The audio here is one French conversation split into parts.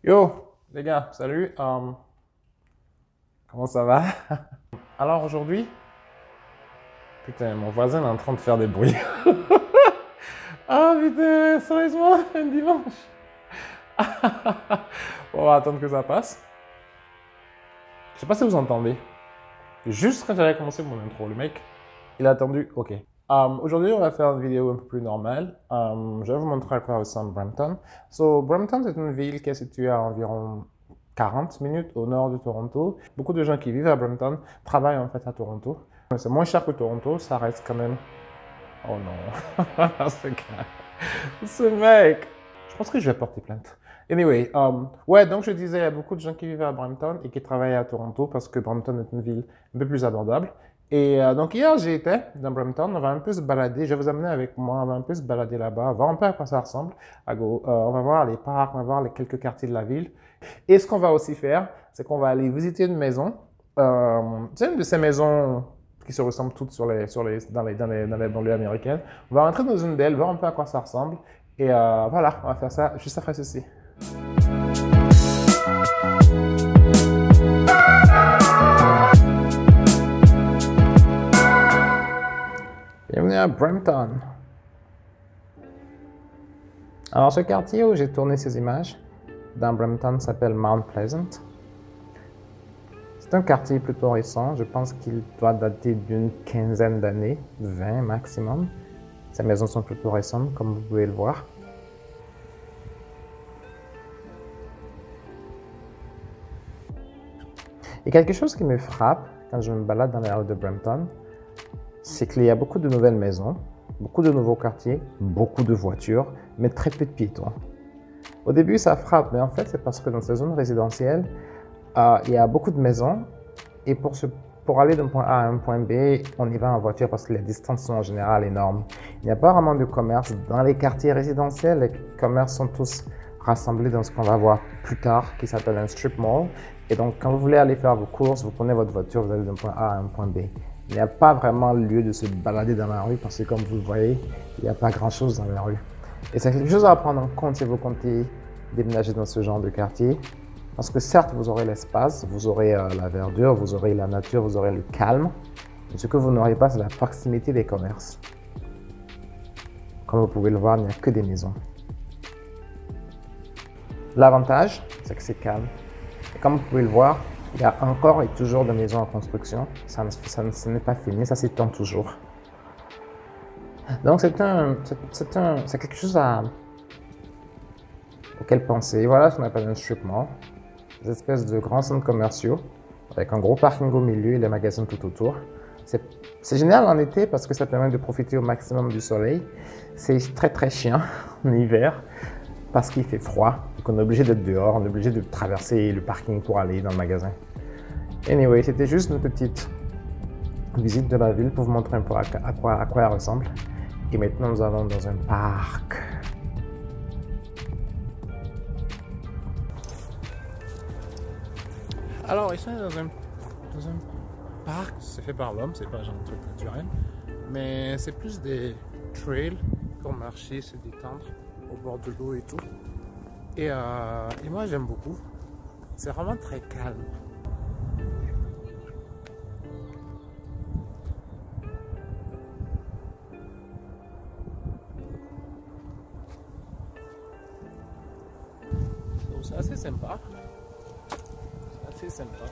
Yo, les gars, salut. Comment ça va? Alors aujourd'hui, putain, mon voisin est en train de faire des bruits. Ah putain, sérieusement, un dimanche. On va attendre que ça passe. Je sais pas si vous entendez. Juste quand j'avais commencé mon intro, le mec, il a attendu. Ok. Aujourd'hui, on va faire une vidéo un peu plus normale. Je vais vous montrer à quoi ressemble Brampton. Brampton, c'est une ville qui est située à environ 40 minutes au nord de Toronto. Beaucoup de gens qui vivent à Brampton travaillent en fait à Toronto. C'est moins cher que Toronto, ça reste quand même... Oh non, ce mec, je pense que je vais porter plainte. Anyway, ouais, donc je disais, il y a beaucoup de gens qui vivent à Brampton et qui travaillent à Toronto parce que Brampton est une ville un peu plus abordable. Et donc hier, j'ai été dans Brampton, on va un peu se balader, je vais vous amener avec moi, on va un peu se balader là-bas, voir un peu à quoi ça ressemble. On va voir les parcs, on va voir les quelques quartiers de la ville. Et ce qu'on va aussi faire, c'est qu'on va aller visiter une maison. C'est une de ces maisons qui se ressemblent toutes dans les banlieues américaines. On va rentrer dans une d'elles, voir un peu à quoi ça ressemble. Et voilà, on va faire ça juste après ceci. Bienvenue à Brampton. Alors, ce quartier où j'ai tourné ces images dans Brampton s'appelle Mount Pleasant. C'est un quartier plutôt récent. Je pense qu'il doit dater d'une quinzaine d'années, 20 maximum. Ces maisons sont plutôt récentes, comme vous pouvez le voir. Et quelque chose qui me frappe quand je me balade dans les rues de Brampton, c'est qu'il y a beaucoup de nouvelles maisons, beaucoup de nouveaux quartiers, beaucoup de voitures, mais très peu de piétons. Au début, ça frappe, mais en fait, c'est parce que dans ces zones résidentielles, il y a beaucoup de maisons et pour aller d'un point A à un point B, on y va en voiture parce que les distances sont en général énormes. Il n'y a pas vraiment de commerce dans les quartiers résidentiels. Les commerces sont tous rassemblés dans ce qu'on va voir plus tard, qui s'appelle un strip mall. Et donc, quand vous voulez aller faire vos courses, vous prenez votre voiture, vous allez d'un point A à un point B. Il n'y a pas vraiment lieu de se balader dans la rue parce que, comme vous le voyez, il n'y a pas grand-chose dans la rue. Et c'est quelque chose à prendre en compte si vous comptez déménager dans ce genre de quartier. Parce que certes, vous aurez l'espace, vous aurez la verdure, vous aurez la nature, vous aurez le calme. Mais ce que vous n'aurez pas, c'est la proximité des commerces. Comme vous pouvez le voir, il n'y a que des maisons. L'avantage, c'est que c'est calme. Et comme vous pouvez le voir, il y a encore et toujours des maisons en construction. Ça n'est pas fini, ça s'étend toujours. Donc c'est quelque chose auquel penser. Voilà ce qu'on appelle un strip mall. Des espèces de grands centres commerciaux avec un gros parking au milieu et les magasins tout autour. C'est génial en été parce que ça permet de profiter au maximum du soleil. C'est très très chiant en hiver parce qu'il fait froid. Donc on est obligé d'être dehors, on est obligé de traverser le parking pour aller dans le magasin. Anyway, c'était juste une petite visite de la ville pour vous montrer un peu à quoi elle ressemble. Et maintenant nous allons dans un parc. Alors, ici, on est dans un parc, c'est fait par l'homme, c'est pas genre un truc naturel, mais c'est plus des trails pour marcher, se détendre au bord de l'eau et tout. Et moi, j'aime beaucoup. C'est vraiment très calme. Donc, c'est assez sympa. C'est sympa.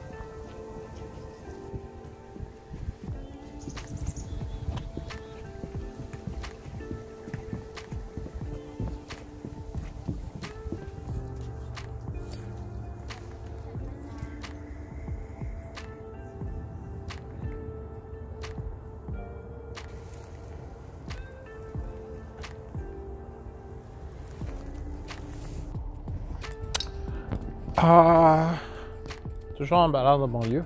Toujours en balade en banlieue.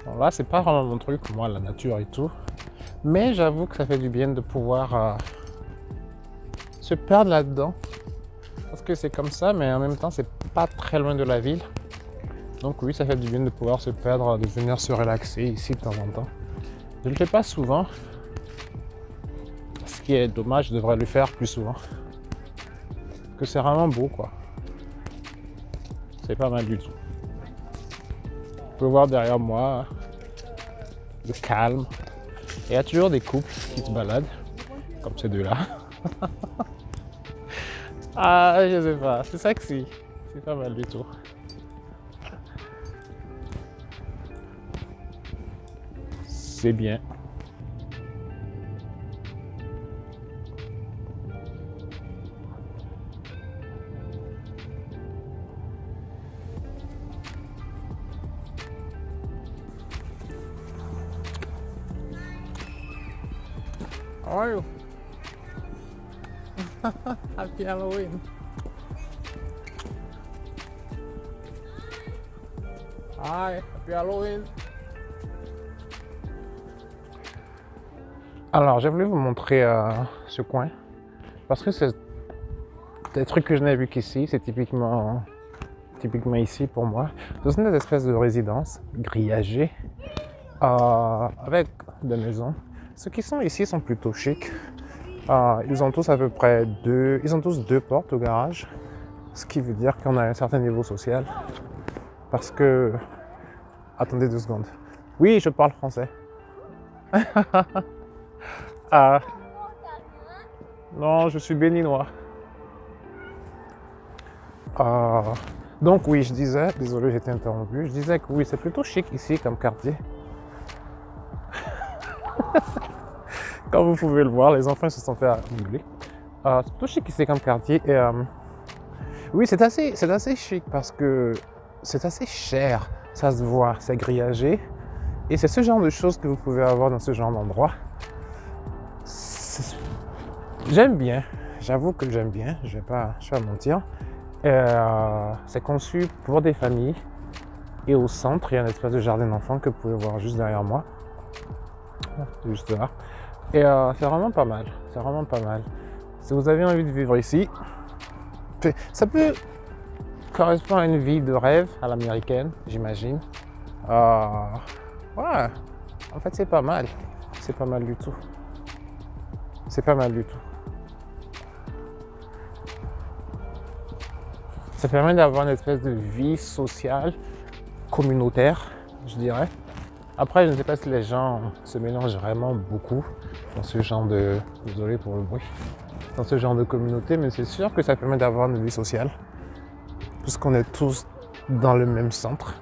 Bon, là, c'est pas vraiment mon truc, moi, la nature et tout. Mais j'avoue que ça fait du bien de pouvoir se perdre là-dedans. Parce que c'est comme ça, mais en même temps, c'est pas très loin de la ville. Donc oui, ça fait du bien de pouvoir se perdre, de venir se relaxer ici de temps en temps. Je ne le fais pas souvent. Ce qui est dommage, je devrais le faire plus souvent. Parce que c'est vraiment beau, quoi. c'est pas mal du tout. Vous pouvez voir derrière moi le calme. Et il y a toujours des couples qui se baladent, comme ces deux-là. Ah, je sais pas, c'est sexy. C'est pas mal du tout. C'est bien. How are you? Happy Halloween. Hi, Happy Halloween. Alors, j'ai voulu vous montrer ce coin parce que c'est des trucs que je n'ai vu qu'ici. C'est typiquement ici pour moi. Ce sont des espèces de résidences grillagées avec des maisons. Ceux qui sont ici sont plutôt chics. Ils ont tous à peu près deux portes au garage, ce qui veut dire qu'on a un certain niveau social. Parce que... Attendez 2 secondes. Oui, je parle français. Non, je suis béninois. Donc oui, je disais, désolé, j'étais interrompu. Je disais que oui, c'est plutôt chic ici comme quartier. Comme vous pouvez le voir, les enfants se sont fait annuler. C'est plutôt chic ici comme quartier. Et oui, c'est assez chic parce que c'est assez cher. Ça se voit, c'est grillagé. Et c'est ce genre de choses que vous pouvez avoir dans ce genre d'endroit. J'aime bien. J'avoue que j'aime bien. Je vais pas mentir. C'est conçu pour des familles. Et au centre, il y a une espèce de jardin d'enfants que vous pouvez voir juste derrière moi. Juste là. Et c'est vraiment pas mal. C'est vraiment pas mal. Si vous avez envie de vivre ici, ça peut correspondre à une vie de rêve à l'américaine, j'imagine. Ouais. En fait, c'est pas mal. C'est pas mal du tout. C'est pas mal du tout. Ça permet d'avoir une espèce de vie sociale, communautaire, je dirais. Après, je ne sais pas si les gens se mélangent vraiment beaucoup dans ce genre de... Désolé pour le bruit. Dans ce genre de communauté, mais c'est sûr que ça permet d'avoir une vie sociale. Puisqu'on est tous dans le même centre.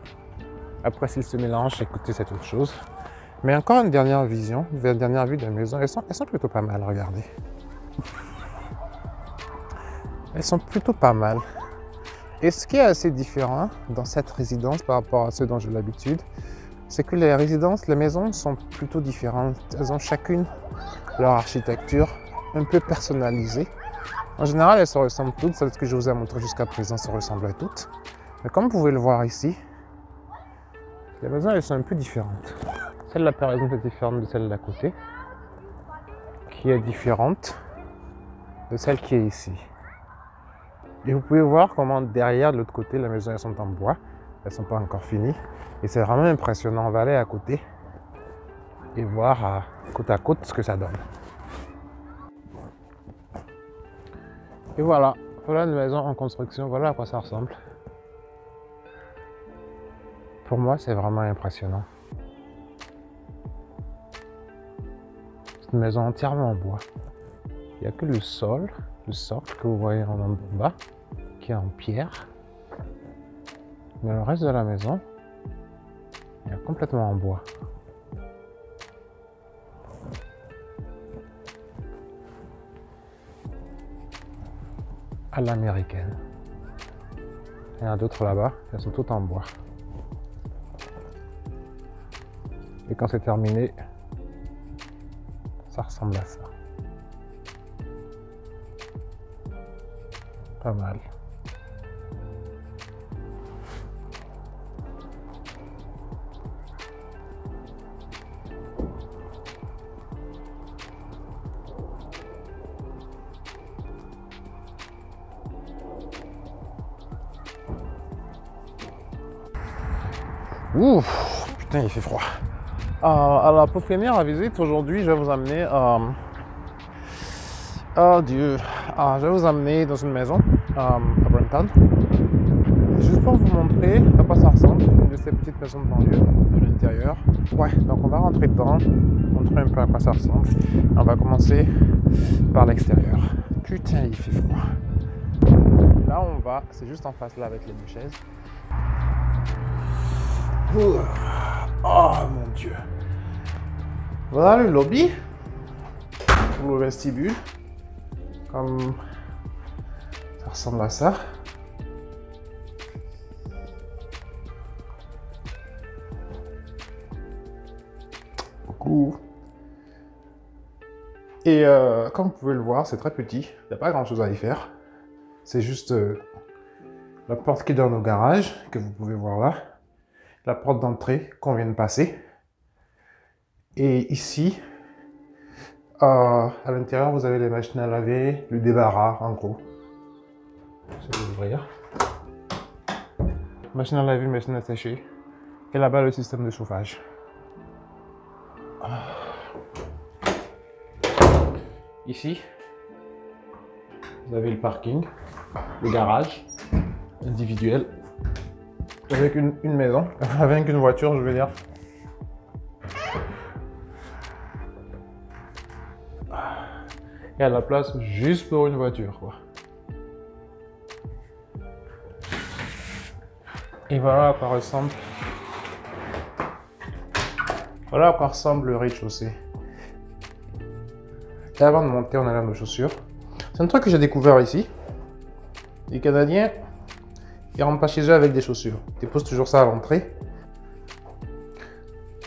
Après, s'ils se mélangent, écoutez, c'est autre chose. Mais encore une dernière vision, une dernière vue de la maison. Elles sont plutôt pas mal, regardez. Elles sont plutôt pas mal. Et ce qui est assez différent dans cette résidence par rapport à ceux dont j'ai l'habitude, c'est que les résidences, les maisons sont plutôt différentes. Elles ont chacune leur architecture un peu personnalisée. En général, elles se ressemblent toutes. Celles que je vous ai montrées jusqu'à présent se ressemblent toutes. Mais comme vous pouvez le voir ici, les maisons, elles sont un peu différentes. Celle-là, par exemple, est différente de celle d'à côté, qui est différente de celle qui est ici. Et vous pouvez voir comment derrière, de l'autre côté, les maisons elles sont en bois. Elles ne sont pas encore finies. Et c'est vraiment impressionnant. On va aller à côté et voir côte à côte ce que ça donne. Et voilà. Voilà une maison en construction. Voilà à quoi ça ressemble. Pour moi, c'est vraiment impressionnant. C'est une maison entièrement en bois. Il n'y a que le sol, le socle que vous voyez en bas, qui est en pierre. Mais le reste de la maison, il est complètement en bois. À l'américaine. Il y en a d'autres là-bas, elles sont toutes en bois. Et quand c'est terminé, ça ressemble à ça. Pas mal. Ouf, putain, il fait froid. Alors, pour finir la visite, aujourd'hui, je vais vous amener... oh Dieu! Je vais vous amener dans une maison à Brampton. Juste pour vous montrer à quoi ça ressemble, une de ces petites maisons de banlieue de l'intérieur. Ouais, donc on va rentrer dedans, montrer un peu à quoi ça ressemble. On va commencer par l'extérieur. Putain, il fait froid. Là, on va, c'est juste en face là avec les deux chaises. Oh mon Dieu. Voilà le lobby, le vestibule. Comme ça ressemble à ça. Et comme vous pouvez le voir, c'est très petit. Il n'y a pas grand chose à y faire. C'est juste la porte qui donne au garage, que vous pouvez voir là. La porte d'entrée qu'on vient de passer. Et ici, à l'intérieur, vous avez les machines à laver, le débarras en gros. Je vais l'ouvrir. Machine à laver, machine à sécher. Et là-bas, le système de chauffage. Ici, vous avez le parking, le garage individuel, avec une maison, avec une voiture, je veux dire. Il y a la place juste pour une voiture, quoi. Et voilà à quoi ressemble. Voilà à quoi ressemble le rez-de-chaussée. Et avant de monter, on a nos chaussures. C'est un truc que j'ai découvert ici. Les Canadiens, ils rentrent pas chez eux avec des chaussures. Ils déposent toujours ça à l'entrée.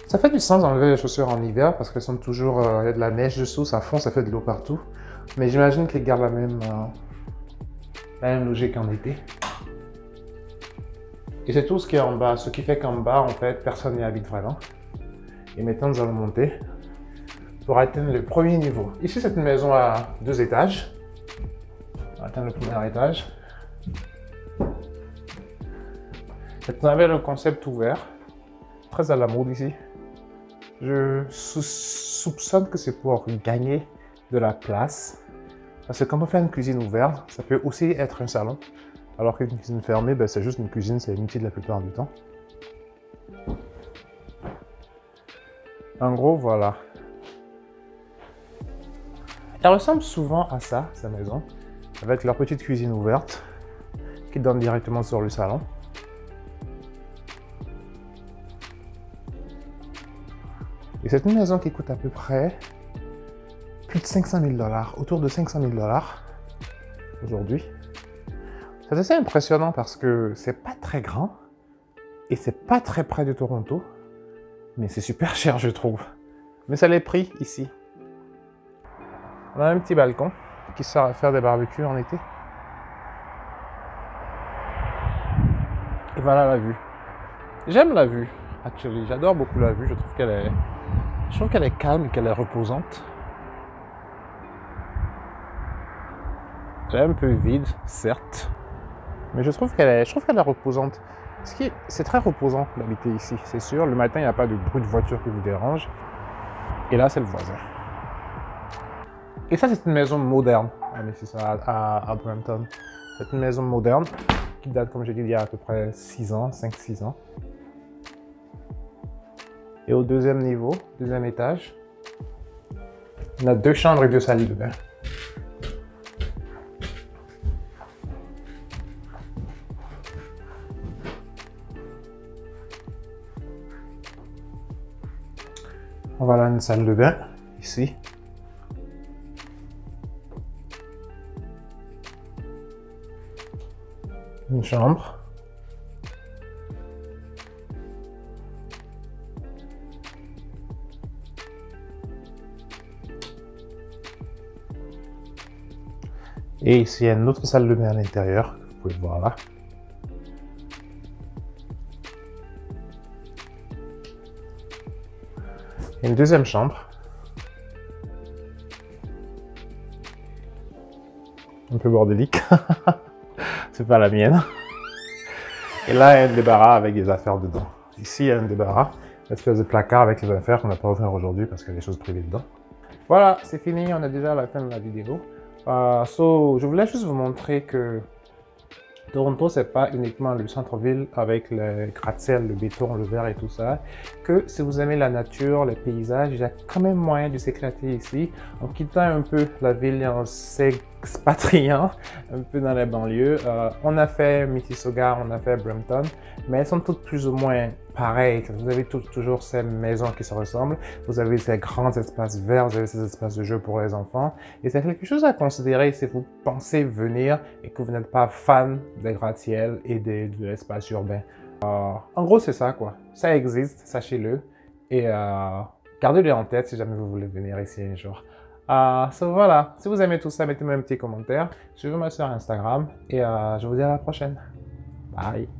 Ça fait du sens d'enlever les chaussures en hiver parce qu'elles sont toujours... il y a de la neige dessous, ça fond, ça fait de l'eau partout. Mais j'imagine qu'ils gardent la même logique en été. Et c'est tout ce qui est en bas. Ce qui fait qu'en bas, en fait, personne n'y habite vraiment. Et maintenant, nous allons monter pour atteindre le premier niveau. Ici, c'est une maison à 2 étages. On va atteindre le premier étage. Vous avez le concept ouvert, très à la mode ici. Je soupçonne que c'est pour gagner de la place. Parce que quand on fait une cuisine ouverte, ça peut aussi être un salon. Alors qu'une cuisine fermée, ben, c'est juste une cuisine, c'est inutile la plupart du temps. En gros, voilà. Elle ressemble souvent à ça, sa maison, avec leur petite cuisine ouverte qui donne directement sur le salon. Et c'est une maison qui coûte à peu près plus de 500 000 $, autour de 500 000 $ aujourd'hui. C'est assez impressionnant parce que c'est pas très grand et c'est pas très près de Toronto, mais c'est super cher, je trouve. Mais ça l'est pris ici. On a un petit balcon qui sert à faire des barbecues en été. Et voilà la vue. J'aime la vue, actually. J'adore beaucoup la vue. Je trouve qu'elle est calme et qu'elle est reposante. Elle est un peu vide, certes, mais je trouve qu'elle est reposante. C'est très reposant d'habiter ici, c'est sûr. Le matin, il n'y a pas de bruit de voiture qui vous dérange. Et là, c'est le voisin. Et ça, c'est une maison moderne. Ah, mais c'est ça, à Brampton. C'est une maison moderne qui date, comme j'ai dit, il y a à peu près 6 ans, 5-6 ans. Et au deuxième niveau, deuxième étage, on a 2 chambres et 2 salles de bain. Voilà une salle de bain, ici. Une chambre. Et ici, il y a une autre salle de bain à l'intérieur, vous pouvez le voir là. Et une deuxième chambre. Un peu bordélique. C'est pas la mienne. Et là, il y a un débarras avec des affaires dedans. Ici, il y a un débarras, une espèce de placard avec les affaires qu'on n'a pas ouvert aujourd'hui parce qu'il y a des choses privées dedans. Voilà, c'est fini. On est déjà à la fin de la vidéo. Je voulais juste vous montrer que Toronto, c'est pas uniquement le centre-ville avec le gratte-ciel, le béton, le verre et tout ça, que si vous aimez la nature, les paysages, il y a quand même moyen de s'éclater ici en quittant un peu la ville et en s'expatriant un peu dans les banlieues. On a fait Mississauga, on a fait Brampton, mais elles sont toutes plus ou moins pareilles. Vous avez toujours ces maisons qui se ressemblent, vous avez ces grands espaces verts, vous avez ces espaces de jeu pour les enfants, et c'est quelque chose à considérer si vous pensez venir et que vous n'êtes pas fan des gratte-ciel et de l'espace urbain. En gros, c'est ça, quoi. Ça existe, sachez-le. Et gardez-le en tête si jamais vous voulez venir ici un jour. Voilà. Si vous aimez tout ça, mettez-moi un petit commentaire. Suivez-moi sur Instagram. Et je vous dis à la prochaine. Bye.